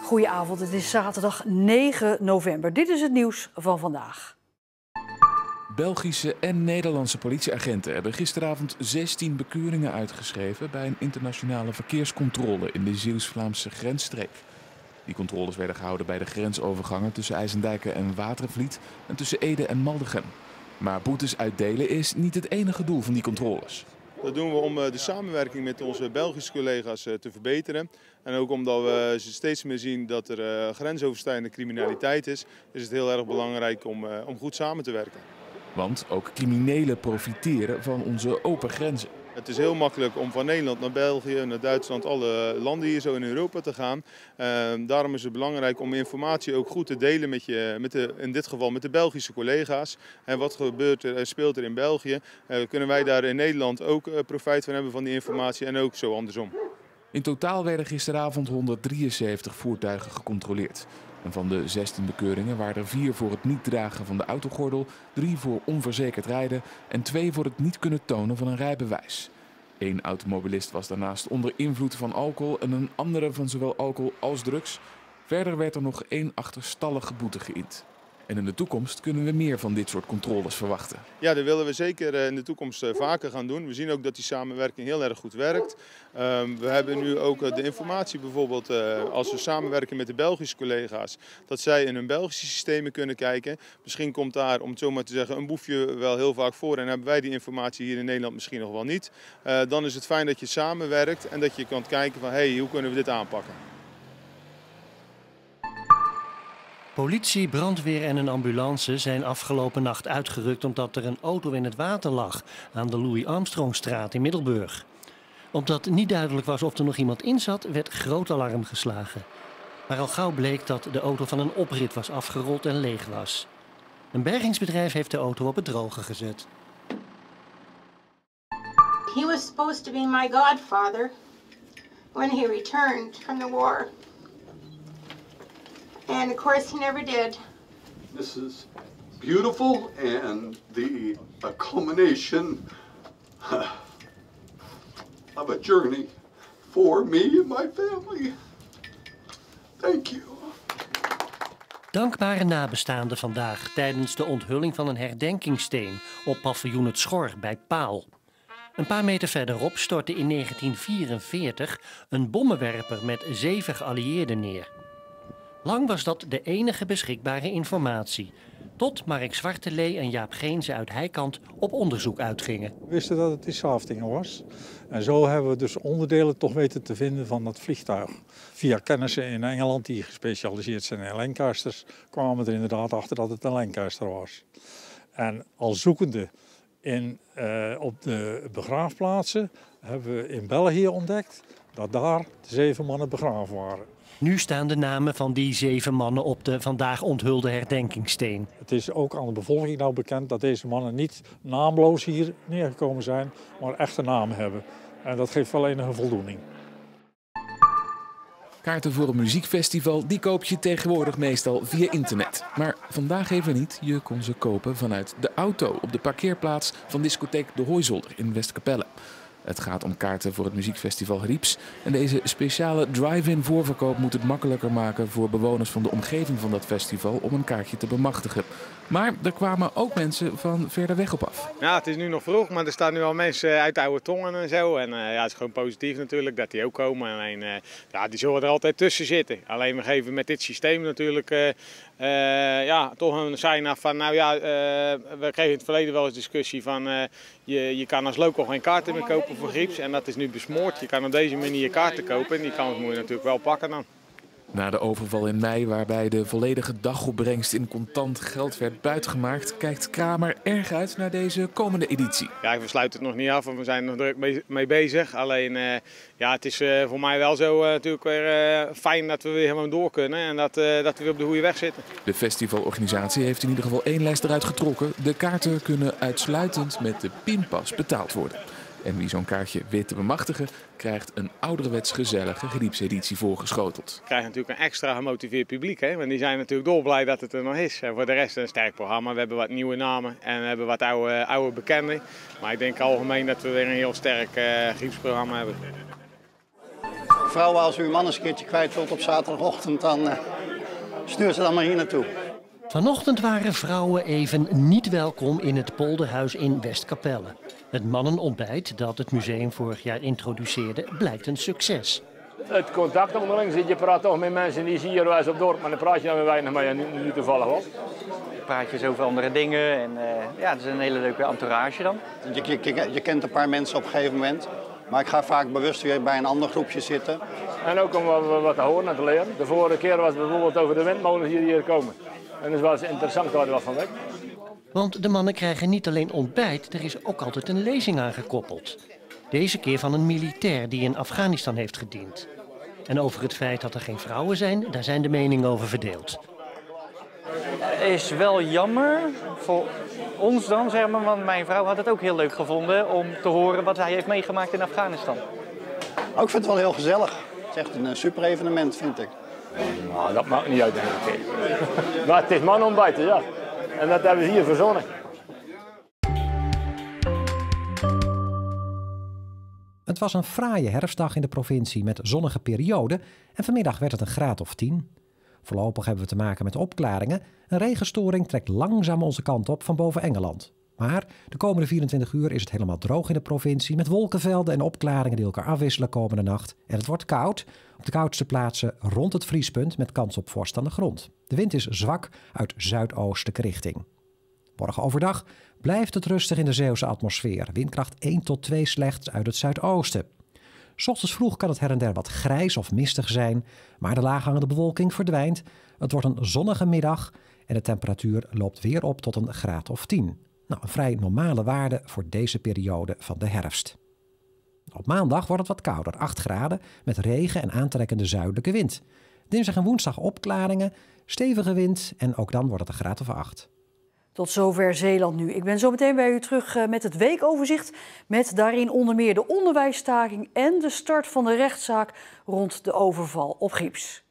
Goedenavond, het is zaterdag 9 november. Dit is het nieuws van vandaag. Belgische en Nederlandse politieagenten hebben gisteravond 16 bekeuringen uitgeschreven bij een internationale verkeerscontrole in de Zeeuws-Vlaamse grensstreek. Die controles werden gehouden bij de grensovergangen tussen IJsendijken en Watervliet en tussen Ede en Maldegem. Maar boetes uitdelen is niet het enige doel van die controles. Dat doen we om de samenwerking met onze Belgische collega's te verbeteren. En ook omdat we steeds meer zien dat er grensoverschrijdende criminaliteit is het heel erg belangrijk om goed samen te werken. Want ook criminelen profiteren van onze open grenzen. Het is heel makkelijk om van Nederland naar België, naar Duitsland, alle landen hier zo in Europa te gaan. Daarom is het belangrijk om informatie ook goed te delen in dit geval met de Belgische collega's. En wat speelt er in België? Kunnen wij daar in Nederland ook profijt van hebben van die informatie en ook zo andersom. In totaal werden gisteravond 173 voertuigen gecontroleerd. En van de 16 bekeuringen waren er 4 voor het niet dragen van de autogordel, 3 voor onverzekerd rijden en 2 voor het niet kunnen tonen van een rijbewijs. 1 automobilist was daarnaast onder invloed van alcohol en een andere van zowel alcohol als drugs. Verder werd er nog 1 achterstallige boete geïnd. En in de toekomst kunnen we meer van dit soort controles verwachten. Ja, dat willen we zeker in de toekomst vaker gaan doen. We zien ook dat die samenwerking heel erg goed werkt. We hebben nu ook de informatie bijvoorbeeld als we samenwerken met de Belgische collega's. Dat zij in hun Belgische systemen kunnen kijken. Misschien komt daar, om het zo maar te zeggen, een boefje wel heel vaak voor. En hebben wij die informatie hier in Nederland misschien nog wel niet. Dan is het fijn dat je samenwerkt en dat je kan kijken van hoe kunnen we dit aanpakken. Politie, brandweer en een ambulance zijn afgelopen nacht uitgerukt omdat er een auto in het water lag aan de Louis Armstrongstraat in Middelburg. Omdat niet duidelijk was of er nog iemand in zat, werd groot alarm geslagen. Maar al gauw bleek dat de auto van een oprit was afgerold en leeg was. Een bergingsbedrijf heeft de auto op het droge gezet. He was supposed to be my godfather when he returned from the war. And of course he never did. This is beautiful and the culmination of a journey for me and my family. Thank you. Dankbare nabestaanden vandaag tijdens de onthulling van een herdenkingssteen op paviljoen Het Schor bij Paal. Een paar meter verderop stortte in 1944 een bommenwerper met 7 geallieerden neer. Lang was dat de enige beschikbare informatie, tot Mark Zwartelee en Jaap Geense uit Heikant op onderzoek uitgingen. We wisten dat het die Scharftinger was. En zo hebben we dus onderdelen toch weten te vinden van dat vliegtuig. Via kennissen in Engeland die gespecialiseerd zijn in Lancasters kwamen we er inderdaad achter dat het een Lancaster was. En al zoekende op de begraafplaatsen hebben we in België ontdekt dat daar de 7 mannen begraven waren. Nu staan de namen van die 7 mannen op de vandaag onthulde herdenkingssteen. Het is ook aan de bevolking nou bekend dat deze mannen niet naamloos hier neergekomen zijn, maar echte namen hebben. En dat geeft wel enige voldoening. Kaarten voor een muziekfestival die koop je tegenwoordig meestal via internet. Maar vandaag even niet, je kon ze kopen vanuit de auto op de parkeerplaats van discotheek De Hooizolder in Westkapelle. Het gaat om kaarten voor het muziekfestival Rieps. En deze speciale drive-in voorverkoop moet het makkelijker maken voor bewoners van de omgeving van dat festival om een kaartje te bemachtigen. Maar er kwamen ook mensen van verder weg op af. Ja, het is nu nog vroeg, maar er staan nu al mensen uit Oude Tongen en zo. En ja, het is gewoon positief natuurlijk dat die ook komen. Alleen, die zullen er altijd tussen zitten. Alleen we geven met dit systeem natuurlijk toch een sign af van, we kregen in het verleden wel eens discussie van, je kan als local geen kaarten meer kopen voor Rieps. En dat is nu besmoord. Je kan op deze manier kaarten kopen en die kans moet je natuurlijk wel pakken dan. Na de overval in mei, waarbij de volledige dagopbrengst in contant geld werd buitgemaakt, kijkt Kramer erg uit naar deze komende editie. Ja, we sluiten het nog niet af, want we zijn er nog druk mee bezig. Alleen, het is voor mij wel zo natuurlijk weer fijn dat we weer helemaal door kunnen en dat we weer op de goede weg zitten. De festivalorganisatie heeft in ieder geval 1 les eruit getrokken. De kaarten kunnen uitsluitend met de pinpas betaald worden. En wie zo'n kaartje weet te bemachtigen, krijgt een ouderwets gezellige Riepseditie voorgeschoteld. We krijgen natuurlijk een extra gemotiveerd publiek, hè? Want die zijn natuurlijk dolblij dat het er nog is. En voor de rest een sterk programma. We hebben wat nieuwe namen en we hebben wat oude bekenden. Maar ik denk algemeen dat we weer een heel sterk Riepsprogramma hebben. Vrouwen, als u uw man eens een keertje kwijt wilt op zaterdagochtend, dan stuur ze dan maar hier naartoe. Vanochtend waren vrouwen even niet welkom in het polderhuis in Westkapelle. Het mannenontbijt dat het museum vorig jaar introduceerde blijkt een succes. Het contact onderling, je praat toch met mensen die zie je wel eens op dorp, maar dan praat je dan weer weinig mee en nu toevallig wel. Praat je over andere dingen en ja, het is een hele leuke entourage dan. Je kent een paar mensen op een gegeven moment, maar ik ga vaak bewust weer bij een ander groepje zitten. En ook om wat te horen en te leren. De vorige keer was het bijvoorbeeld over de windmolens die hier komen. En dat was interessant waar er wat van weg. Want de mannen krijgen niet alleen ontbijt, er is ook altijd een lezing aangekoppeld. Deze keer van een militair die in Afghanistan heeft gediend. En over het feit dat er geen vrouwen zijn, daar zijn de meningen over verdeeld. Is wel jammer voor ons dan, zeg maar, want mijn vrouw had het ook heel leuk gevonden om te horen wat hij heeft meegemaakt in Afghanistan. Ook ik vind het wel heel gezellig. Het is echt een super evenement, vind ik. Nou, dat maakt niet uit. Maar het is manontbijten, ja. En dat hebben we hier verzonnen. Het was een fraaie herfstdag in de provincie met zonnige perioden en vanmiddag werd het een graad of 10. Voorlopig hebben we te maken met opklaringen. Een regenstoring trekt langzaam onze kant op van boven Engeland. Maar de komende 24 uur is het helemaal droog in de provincie met wolkenvelden en opklaringen die elkaar afwisselen komende nacht. En het wordt koud. Op de koudste plaatsen rond het vriespunt met kans op vorst aan de grond. De wind is zwak uit zuidoostelijke richting. Morgen overdag blijft het rustig in de Zeeuwse atmosfeer. Windkracht 1 tot 2 slechts uit het zuidoosten. 's Ochtends vroeg kan het her en der wat grijs of mistig zijn, maar de laaghangende bewolking verdwijnt. Het wordt een zonnige middag en de temperatuur loopt weer op tot een graad of 10. Nou, een vrij normale waarde voor deze periode van de herfst. Op maandag wordt het wat kouder, 8 graden, met regen en aantrekkende zuidelijke wind. Dinsdag en woensdag opklaringen, stevige wind en ook dan wordt het een graad of 8. Tot zover Zeeland nu. Ik ben zo meteen bij u terug met het weekoverzicht. Met daarin onder meer de onderwijsstaking en de start van de rechtszaak rond de overval op Gips.